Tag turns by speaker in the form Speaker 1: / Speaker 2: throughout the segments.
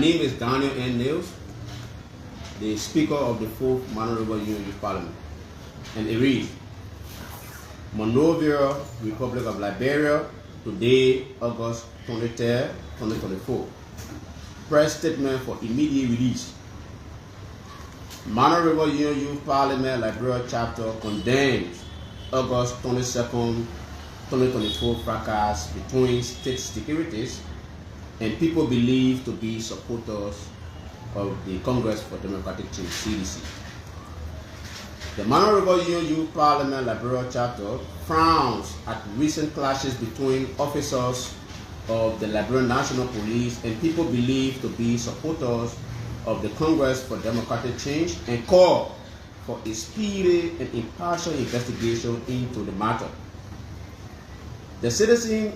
Speaker 1: name is Daniel N. Nails, the Speaker of the 4th Mano Union Youth Parliament. And it reads, Monrovia, Republic of Liberia, today, August 23, 2024. Press statement for immediate release. Mano River Union Youth Parliament, Liberia Chapter condemns August 22, 2024 fracas between state securities and people believed to be supporters of the Congress for Democratic Change, CDC. The Mano River Union Youth Parliament, Liberia Chapter frowns at recent clashes between officers of the Liberian National Police and people believed to be supporters of the Congress for Democratic Change and call for a speedy and impartial investigation into the matter. The citizens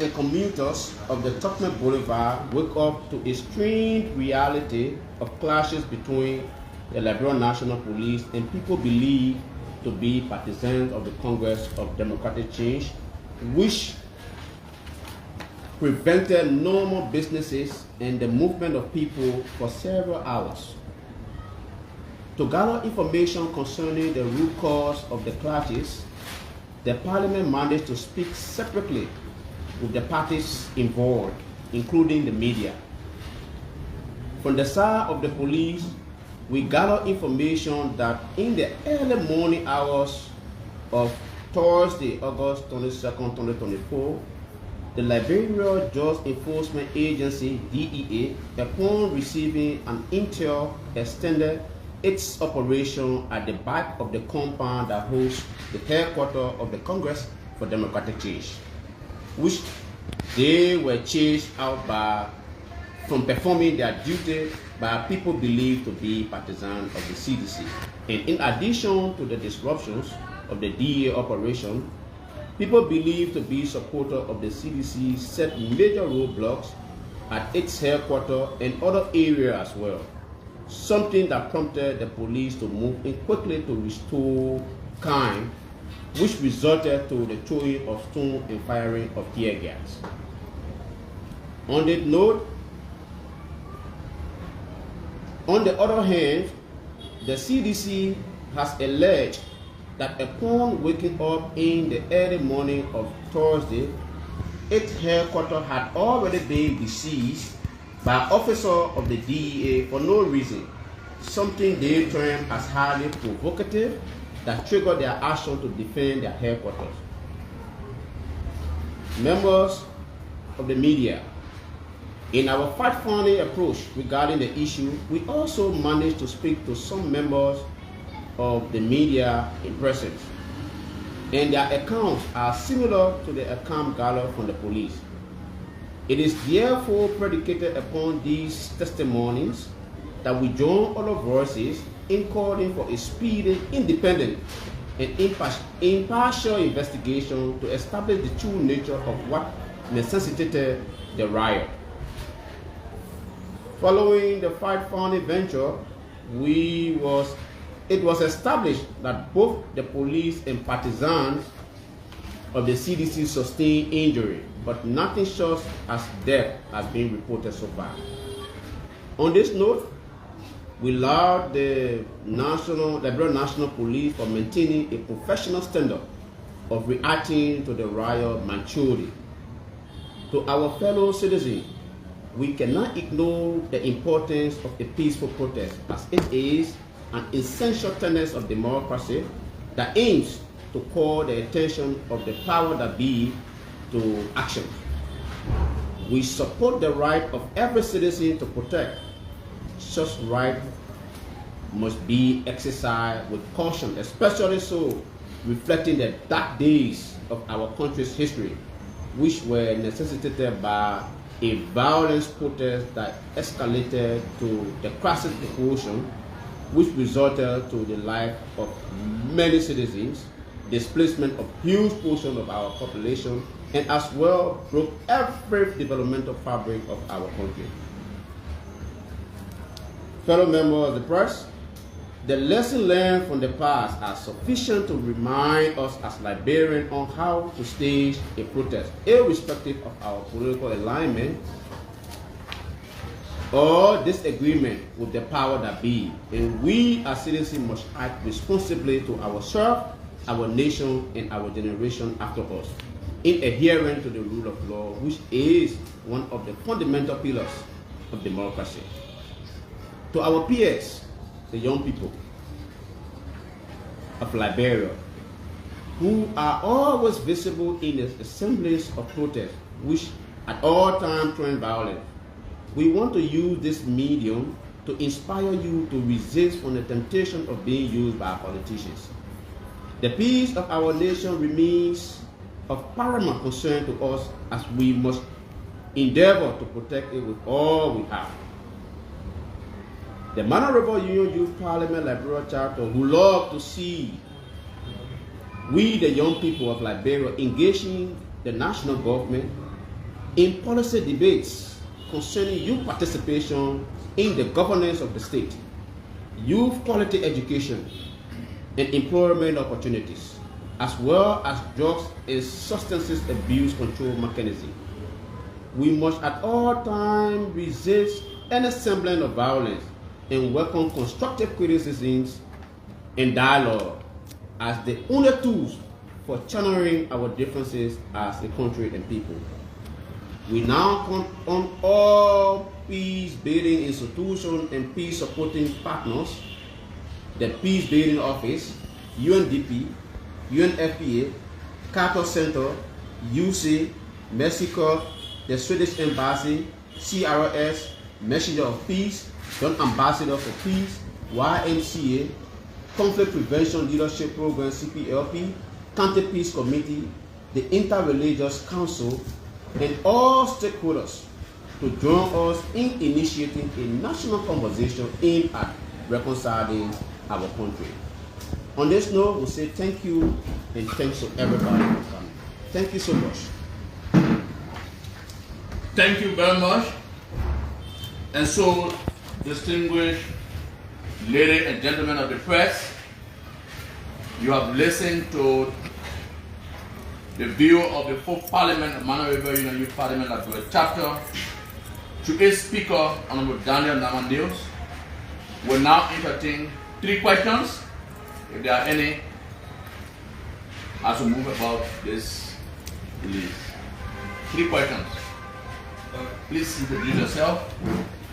Speaker 1: and commuters of the Tocmek Boulevard wake up to a strange reality of clashes between the Liberian National Police and people believed to be partisans of the Congress of Democratic Change, which prevented normal businesses and the movement of people for several hours. To gather information concerning the root cause of the clashes, the Parliament managed to speak separately with the parties involved, including the media. From the side of the police, we gathered information that in the early morning hours of Thursday, August 22, 2024, the Liberia Drug Enforcement Agency, DEA, upon receiving an intel, extended its operation at the back of the compound that hosts the headquarters of the Congress for Democratic Change, which they were chased out from performing their duty by people believed to be partisans of the CDC. And in addition to the disruptions of the DEA operation, people believed to be supporters of the CDC set major roadblocks at its headquarters and other areas as well, something that prompted the police to move in quickly to restore calm, which resulted to the throwing of stones and firing of tear gas. On that note, on the other hand, the CDC has alleged that upon waking up in the early morning of Thursday, its headquarters had already been besieged by officers of the DEA for no reason, something they term as highly provocative that triggered their action to defend their headquarters. Members of the media, in our fact-finding approach regarding the issue, we also managed to speak to some members of the media in person, and their accounts are similar to the account gathered from the police. It is therefore predicated upon these testimonies that we join other voices in calling for a speedy, independent, and impartial investigation to establish the true nature of what necessitated the riot. Following the fact-finding venture, it was established that both the police and partisans of the CDC sustained injury, but nothing short as death has been reported so far. On this note, we laud the Liberia National Police for maintaining a professional standard of reacting to the riot maturely. To our fellow citizens, we cannot ignore the importance of a peaceful protest, as it is an essential tenet of democracy that aims to call the attention of the power that be to action. We support the right of every citizen to protect. Such right must be exercised with caution, especially so reflecting the dark days of our country's history, which were necessitated by a violent protest that escalated to the crisis proportion, which resulted to the life of many citizens, displacement of huge portion of our population, and as well broke every developmental fabric of our country. Fellow members of the press, the lessons learned from the past are sufficient to remind us as Liberians on how to, to stage a protest, irrespective of our political alignment, or disagreement with the power that be, and we as citizens must act responsibly to ourselves, our nation, and our generation after us, in adherence to the rule of law, which is one of the fundamental pillars of democracy. To our peers, the young people of Liberia, who are always visible in the assemblies of protest, which at all times threaten violence, we want to use this medium to inspire you to resist from the temptation of being used by politicians. The peace of our nation remains of paramount concern to us, as we must endeavor to protect it with all we have. The Mano River Union Youth Parliament Liberia Chapter, who love to see we, the young people of Liberia, engaging the national government in policy debates concerning youth participation in the governance of the state, youth quality education, and employment opportunities, as well as drugs and substances abuse control mechanism. We must at all times resist any semblance of violence and welcome constructive criticisms and dialogue as the only tools for channeling our differences as a country and people. We now count on all peace-building institutions and peace-supporting partners, the Peace-Building Office, UNDP, UNFPA, Carter Center, UC, Mexico, the Swedish Embassy, CRS, Messenger of Peace, Young Ambassador for Peace, YMCA, Conflict Prevention Leadership Program, CPLP, County Peace Committee, the Interreligious Council, and all stakeholders to join us in initiating a national conversation aimed at reconciling our country. On this note, we say thank you and thanks to everybody for coming. Thank you so much.
Speaker 2: Thank you very much. And so, distinguished ladies and gentlemen of the press, you have listened to the view of the fourth Parliament of Mano River Union Youth Parliament Liberia Chapter to its Speaker, Honorable Daniel Namandios. We'll now entertain 3 questions, if there are any, as we move about this release. 3 questions. Please introduce yourself.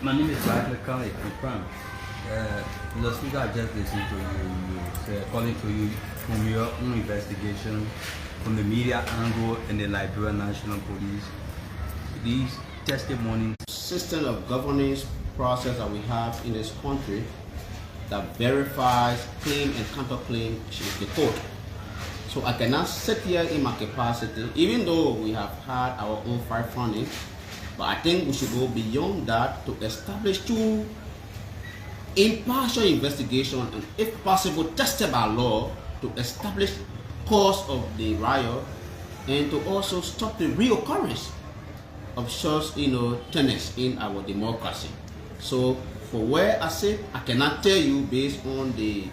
Speaker 3: My name is Michael Khan from the speaker I just listened to you calling to you from your own investigation, from the media angle and the Liberia National Police. These testimonies.
Speaker 1: System of governance process that we have in this country that verifies claim and counterclaim is the court. So I cannot sit here in my capacity, even though we have had our own fight funding, but I think we should go beyond that to establish 2 impartial investigation and, if possible, tested by law to establish cause of the riot and to also stop the reoccurrence of such, tenets in our democracy. So, for where I sit, I cannot tell you based on the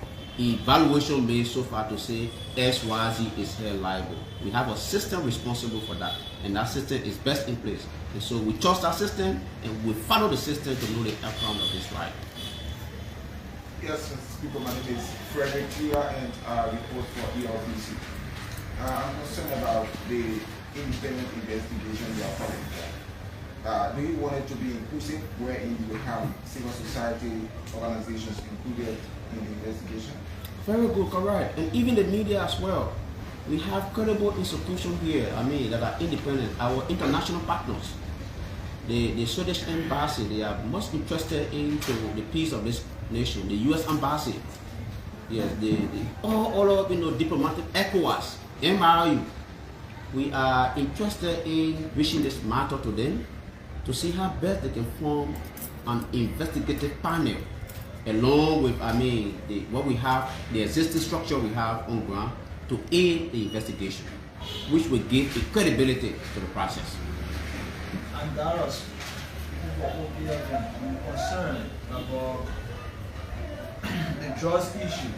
Speaker 1: evaluation made so far to say XYZ is held liable. We have a system responsible for that, and that system is best in place. And so we trust our system, and we follow the system to know the outcome of this right.
Speaker 4: Yes, Mr. Speaker, my name is Frederick Tua, and I report for ELBC. I'm concerned about the independent investigation you are calling for. Do you want it to be inclusive, wherein you will have civil society organizations included in the investigation?
Speaker 1: Very good, correct. And even the media as well. We have credible institutions here, that are independent, our international partners. The Swedish Embassy, they are most interested into the peace of this nation. The U.S. Embassy, yes, all of diplomatic ECOWAS, MRU. We are interested in reaching this matter to them to see how best they can form an investigative panel, along with what we have, the existing structure we have on ground, to aid the investigation, which will give a credibility to the process.
Speaker 5: And that was what will be of concern about the drugs issue.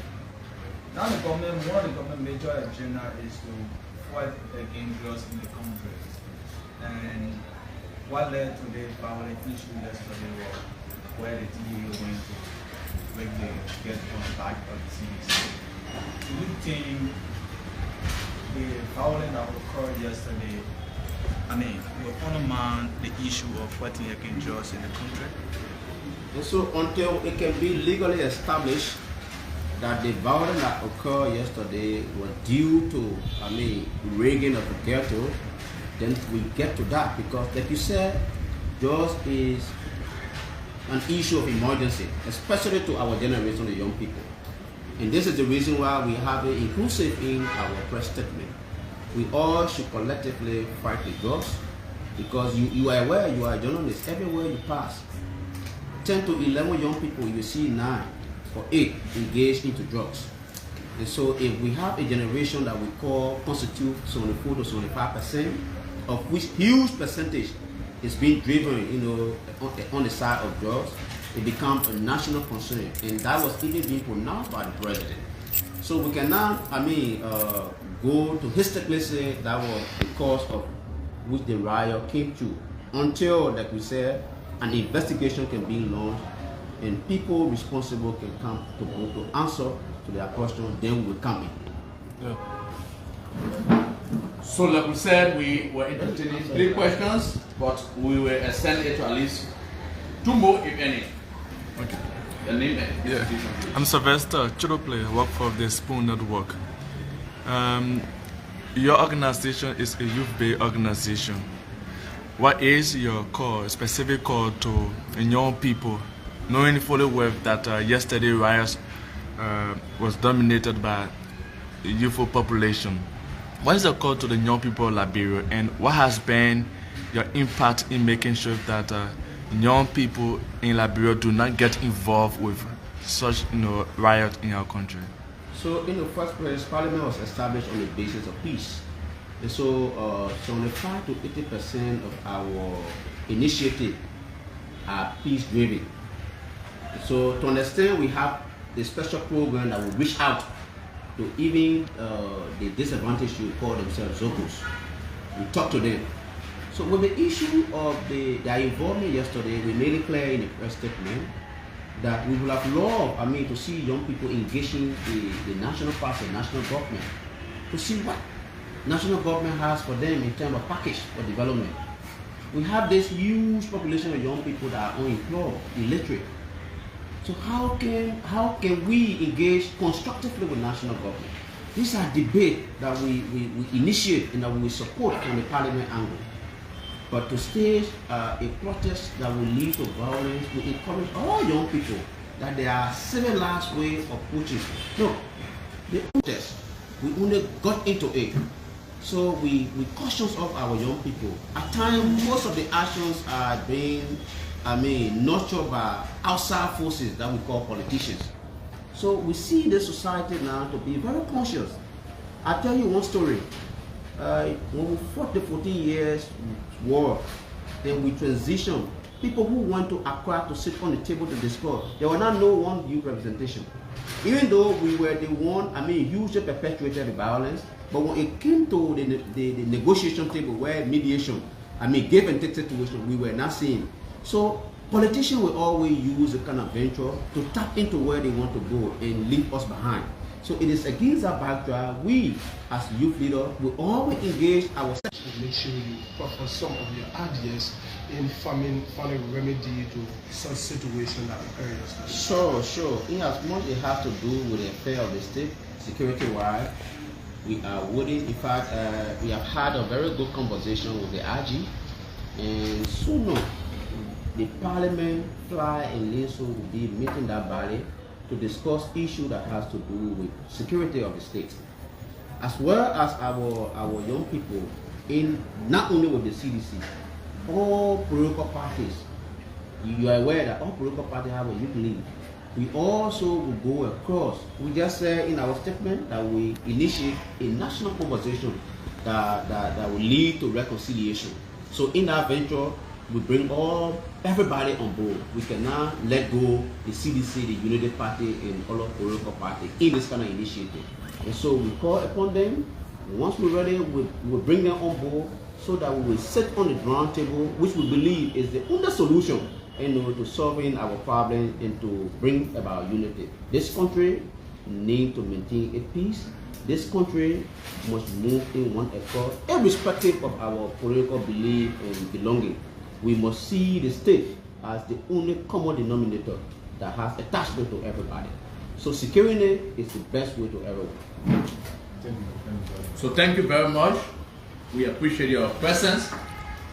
Speaker 5: Now the government, one of the government major agenda is to fight against drugs in the country. And what led to the violent issue yesterday was
Speaker 6: where the DEA went to when they get contact of the CDC. Do you think the violence that occurred yesterday, will undermine the issue of wetting against drugs in the country?
Speaker 1: And so until it can be legally established that the violence that occurred yesterday was due to, rigging of the ghetto, then we get to that, because like you said, drugs is an issue of emergency, especially to our generation of young people. And this is the reason why we have it inclusive in our press statement. We all should collectively fight the drugs, because you are aware, you are a journalist, everywhere you pass, 10 to 11 young people, you see 9 or 8 engaged into drugs. And so if we have a generation that we call constitute 74 to 75%, of which huge percentage is being driven, on the side of drugs, it becomes a national concern, and that was even being pronounced by the president. So we can now, go to hysterically say that was the cause of which the riot came to, until, like we said, an investigation can be launched and people responsible can come to answer to their question, then we will come in.
Speaker 2: Yeah. So like we said, we were entertaining 3 questions, but we will extend it to at least 2 more, if any.
Speaker 7: Okay.
Speaker 2: Your name and
Speaker 7: Yeah. I'm Sylvester Chidople, work for the Spoon Network. Your organization is a youth-based organization. What is your call, specific call to young people, knowing fully well that yesterday riots was dominated by the youthful population? What is the call to the young people of Liberia, and what has been your impact in making sure that young people in Liberia do not get involved with such riot in our country?
Speaker 1: So in the first place, Parliament was established on the basis of peace. And so 75 to 80% of our initiative are peace-driven. So to understand, we have a special program that will reach out to even the disadvantaged, you call themselves Zokos. We talk to them. So with the issue of their involvement yesterday, we made it clear in the press statement that we would have loved, to see young people engaging the national party, national government, to see what national government has for them in terms of package for development. We have this huge population of young people that are unemployed, illiterate. So how can we engage constructively with national government? These are debates that we initiate and that we support from the Parliament angle. But to stage a protest that will lead to violence, we encourage all young people that there are civilized ways of approaching. No, the protest, we only got into it. So we caution of our young people. At times, most of the actions are being nurtured by outside forces that we call politicians. So we see the society now to be very conscious. I'll tell you one story. When we fought the 14 years war, then we transitioned. People who went to Accra to sit on the table to discuss, there were not no one youth representation. Even though we were the one, usually perpetuated the violence, but when it came to the negotiation table where mediation, give and take situation, we were not seeing. So politicians will always use a kind of venture to tap into where they want to go and leave us behind. So it is against that backdrop, we as youth leaders will always engage ourselves.
Speaker 8: Make sure you offer some of your ideas in finding a remedy to such situation that occurs.
Speaker 1: Sure. In as much it has to do with the affair of the state, security-wise, we are willing. In fact, we have had a very good conversation with the RG, and soon the Parliament Fly and Linso will be meeting that body to discuss issues that has to do with security of the state, as well as our young people, in not only with the CDC, all political parties. You are aware that all political parties have a youth league. We also will go across. We just said in our statement that we initiate a national conversation that will lead to reconciliation. So in that venture, we bring everybody on board. We can now let go the CDC, the Unity Party, and all of political parties in this kind of initiative. And so we call upon them. Once we're ready, we will bring them on board so that we will sit on the round table, which we believe is the only solution to solving our problems and to bring about unity. This country needs to maintain its peace. This country must move in one accord, irrespective of our political belief and belonging. We must see the state as the only common denominator that has attachment to everybody. So securing it is the best way to ever work.
Speaker 2: So thank you very much. We appreciate your presence.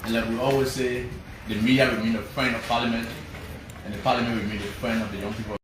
Speaker 2: And like we always say, the media remain a friend of Parliament, and the Parliament remain a friend of the young people.